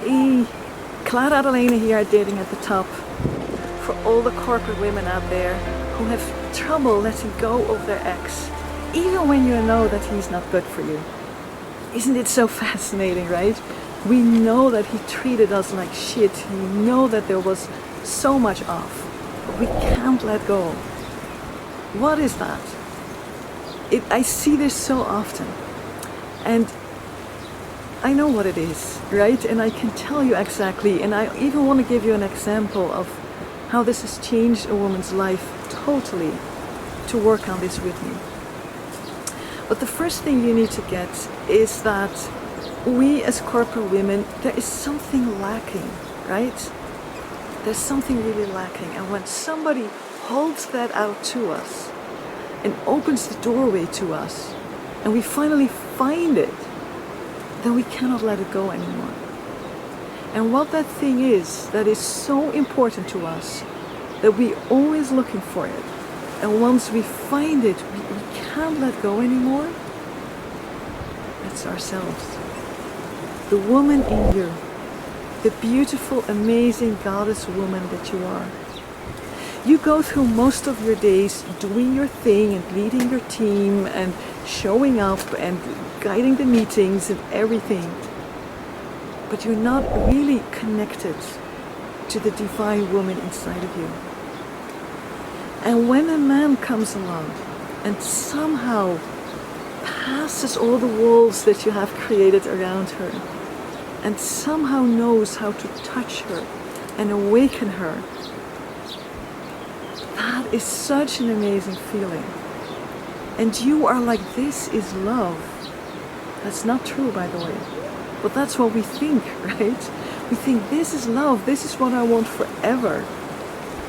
Hey, Klara Adalena here at Dating at the Top. For all the corporate women out there who have trouble letting go of their ex, even when you know that he's not good for you. Isn't it so fascinating, right? We know that he treated us like shit. We know that there was so much off, but we can't let go. What is that? I see this so often, and I know what it is, right? And I can tell you exactly, and I even want to give you an example of how this has changed a woman's life totally to work on this with me. But the first thing you need to get is that we as corporate women, there is something lacking, right? There's something really lacking. And when somebody holds that out to us and opens the doorway to us, and we finally find it, then we cannot let it go anymore. And what that thing is that is so important to us, that we're always looking for it. And once we find it, we can't let go anymore. It's ourselves. The woman in you. The beautiful, amazing goddess woman that you are. You go through most of your days doing your thing and leading your team and showing up and guiding the meetings and everything. But you're not really connected to the divine woman inside of you. And when a man comes along and somehow passes all the walls that you have created around her and somehow knows how to touch her and awaken her, that is such an amazing feeling. And you are like, this is love. That's not true, by the way. But that's what we think, right? We think this is love, this is what I want forever.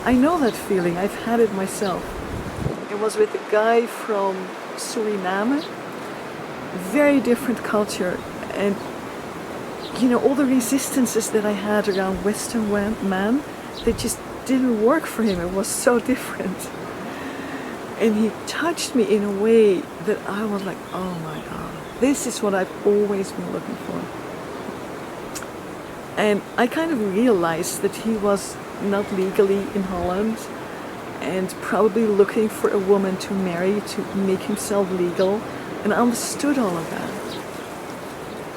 I know that feeling, I've had it myself. It was with a guy from Suriname, very different culture, and you know, all the resistances that I had around Western men, they just didn't work for him. It was so different. And he touched me in a way that I was like, oh my God, this is what I've always been looking for. And I kind of realized that he was not legally in Holland and probably looking for a woman to marry to make himself legal, and I understood all of that.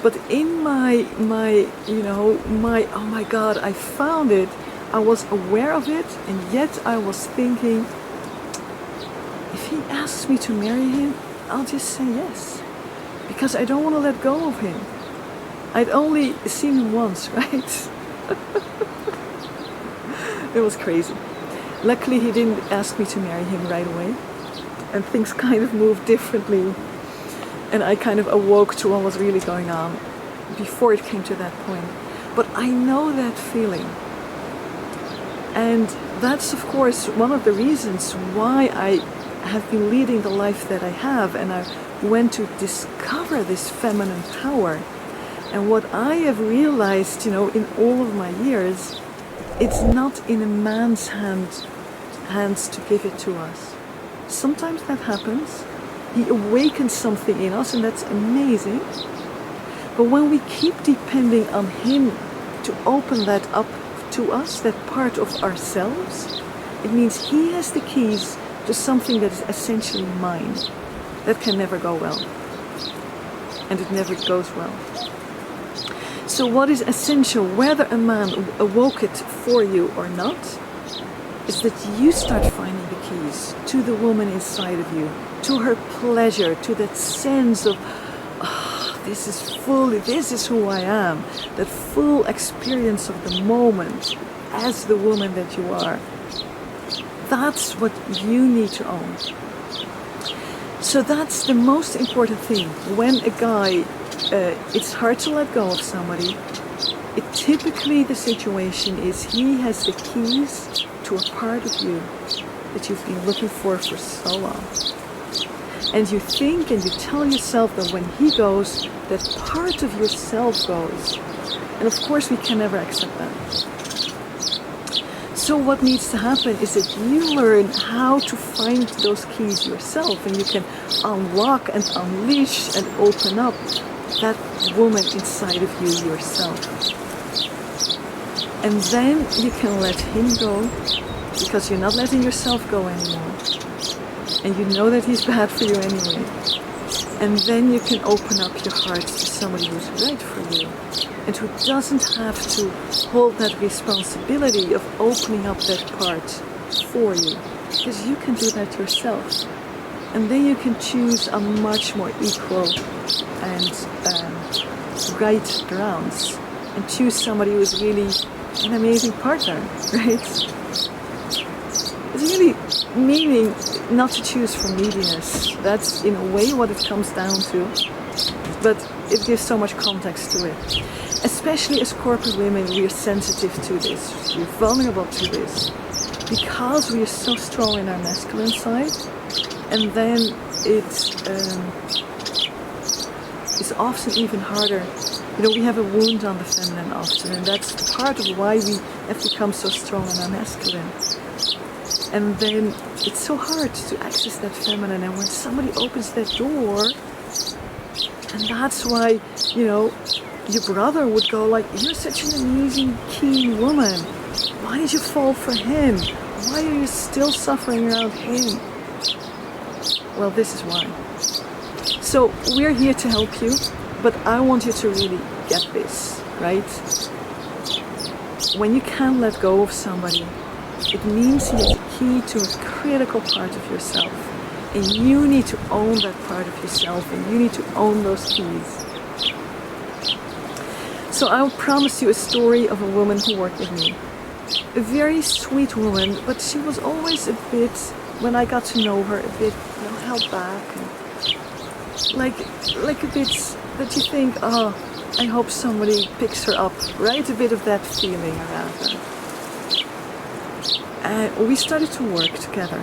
But in my oh my God, I found it, I was aware of it, and yet I was thinking, if he asks me to marry him, I'll just say yes, because I don't want to let go of him. I'd only seen him once, right? It was crazy. Luckily, he didn't ask me to marry him right away, and things kind of moved differently. And I kind of awoke to what was really going on before it came to that point. But I know that feeling. And that's, of course, one of the reasons why I have been leading the life that I have, and I went to discover this feminine power. And what I have realized, in all of my years, it's not in a man's hands to give it to us. Sometimes that happens. He awakens something in us, and that's amazing. But when we keep depending on him to open that up to us, that part of ourselves, it means he has the keys to something that is essentially mine. That can never go well. And it never goes well. So what is essential, whether a man awoke it for you or not, is that you start finding the keys to the woman inside of you, to her pleasure, to that sense of, this is who I am, that full experience of the moment as the woman that you are. That's what you need to own. So that's the most important thing. When a guy, it's hard to let go of somebody, typically the situation is he has the keys to a part of you that you've been looking for so long. And you think and you tell yourself that when he goes, that part of yourself goes. And of course we can never accept that. So what needs to happen is that you learn how to find those keys yourself, and you can unlock and unleash and open up that woman inside of you yourself. And then you can let him go, because you're not letting yourself go anymore. And you know that he's bad for you anyway. And then you can open up your heart to somebody who's right for you, and who doesn't have to hold that responsibility of opening up that part for you, because you can do that yourself. And then you can choose a much more equal and right grounds, and choose somebody who is really an amazing partner, right? It's really meaning not to choose for neediness. That's in a way what it comes down to, but it gives so much context to it. Especially as corporate women, we are sensitive to this, we're vulnerable to this, because we are so strong in our masculine side, and then it's often even harder. You know, we have a wound on the feminine often, and that's part of why we have become so strong in our masculine. And then it's so hard to access that feminine, and when somebody opens that door, and that's why, you know, your brother would go like, you're such an amazing, keen woman. Why did you fall for him? Why are you still suffering around him? Well, this is why. So we're here to help you, but I want you to really get this, right? When you can let go of somebody, it means he is key to a critical part of yourself. And you need to own that part of yourself, and you need to own those keys. So I will promise you a story of a woman who worked with me. A very sweet woman, but she was always a bit, when I got to know her, a bit, you know, held back. And like a bit that you think, oh, I hope somebody picks her up, right? A bit of that feeling around her. And we started to work together,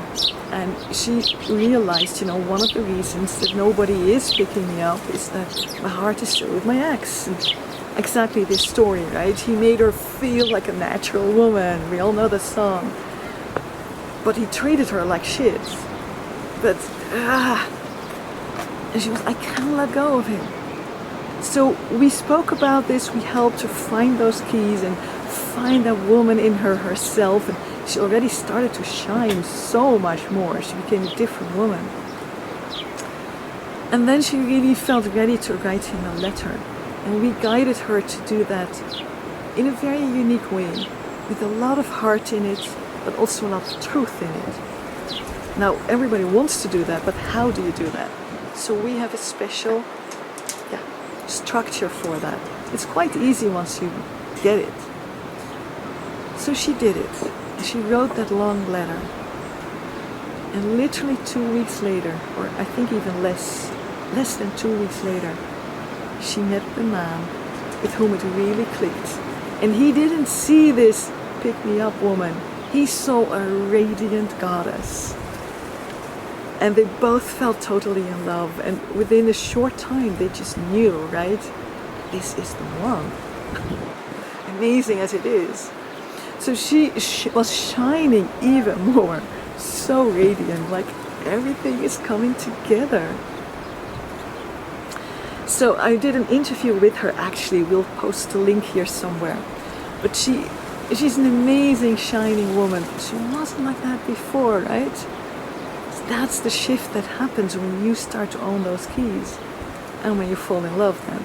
and she realized, you know, one of the reasons that nobody is picking me up is that my heart is still with my ex. And exactly this story, right? He made her feel like a natural woman. We all know the song. But he treated her like shit. But, and she was, I can't let go of him. So we spoke about this, we helped her find those keys and find that woman in herself. And she already started to shine so much more. She became a different woman. And then she really felt ready to write him a letter. And we guided her to do that in a very unique way, with a lot of heart in it, but also a lot of truth in it. Now, everybody wants to do that, but how do you do that? So we have a special structure for that. It's quite easy once you get it. So she did it. She wrote that long letter. And literally 2 weeks later, or I think even less than 2 weeks later, she met the man with whom it really clicked. And he didn't see this pick-me-up woman. He saw a radiant goddess. And they both felt totally in love. And within a short time, they just knew, right? This is the one. Amazing as it is. So she was shining even more. So radiant, like everything is coming together. So I did an interview with her, actually. We'll post a link here somewhere. But she's an amazing, shining woman. She wasn't like that before, right? That's the shift that happens when you start to own those keys. And when you fall in love then.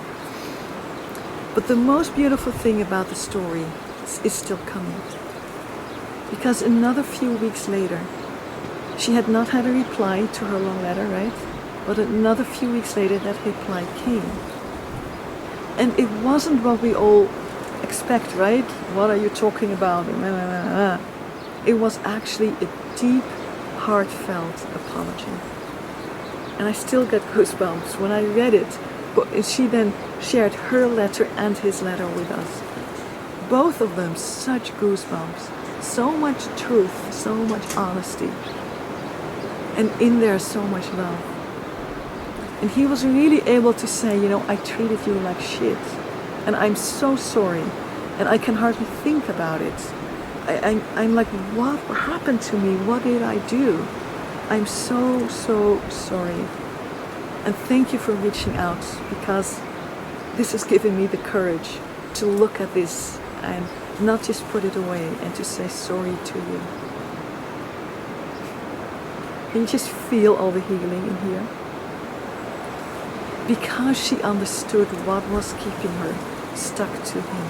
But the most beautiful thing about the story is still coming. Because another few weeks later, she had not had a reply to her long letter, right? But another few weeks later, that reply came. And it wasn't what we all expect, right? What are you talking about? It was actually a deep, heartfelt apology. And I still get goosebumps when I read it. But she then shared her letter and his letter with us. Both of them, such goosebumps. So much truth, so much honesty. And in there, so much love. And he was really able to say, you know, I treated you like shit. And I'm so sorry. And I can hardly think about it. I'm like, what happened to me? What did I do? I'm so sorry. And thank you for reaching out, because this has given me the courage to look at this and not just put it away and to say sorry to you. Can you just feel all the healing in here? Because she understood what was keeping her stuck to him.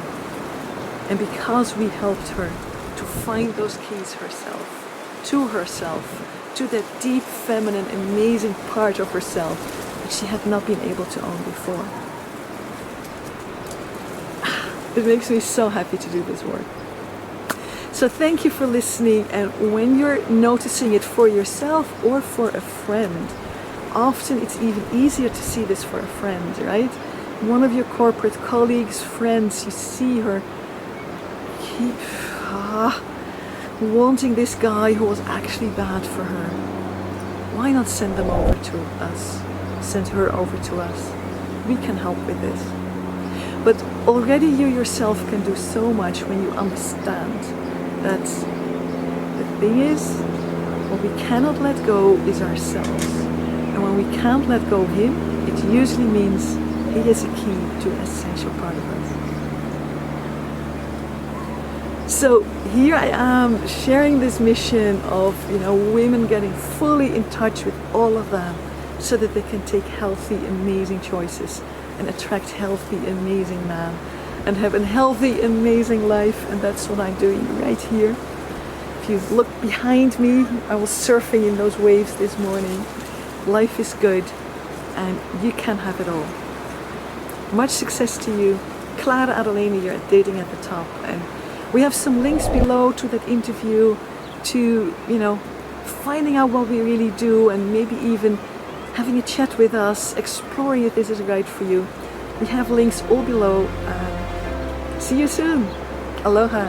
And because we helped her to find those keys herself, to that deep, feminine, amazing part of herself that she had not been able to own before. It makes me so happy to do this work. So thank you for listening, and when you're noticing it for yourself or for a friend, often it's even easier to see this for a friend, right? One of your corporate colleagues, friends, you see her keep wanting this guy who was actually bad for her. Why not send them over to us? Send her over to us. We can help with this. But already you yourself can do so much when you understand that the thing is, what we cannot let go is ourselves. And when we can't let go of him, it usually means he is a key to an essential part of us. So here I am sharing this mission of, women getting fully in touch with all of them so that they can take healthy, amazing choices and attract healthy, amazing men and have a healthy, amazing life. And that's what I'm doing right here. If you look behind me, I was surfing in those waves this morning. Life is good and you can have it all. Much success to you. Klara, Adalena, you're at Dating at the Top. And we have some links below to that interview, to, finding out what we really do and maybe even having a chat with us, exploring if this is right for you. We have links all below. See you soon. Aloha.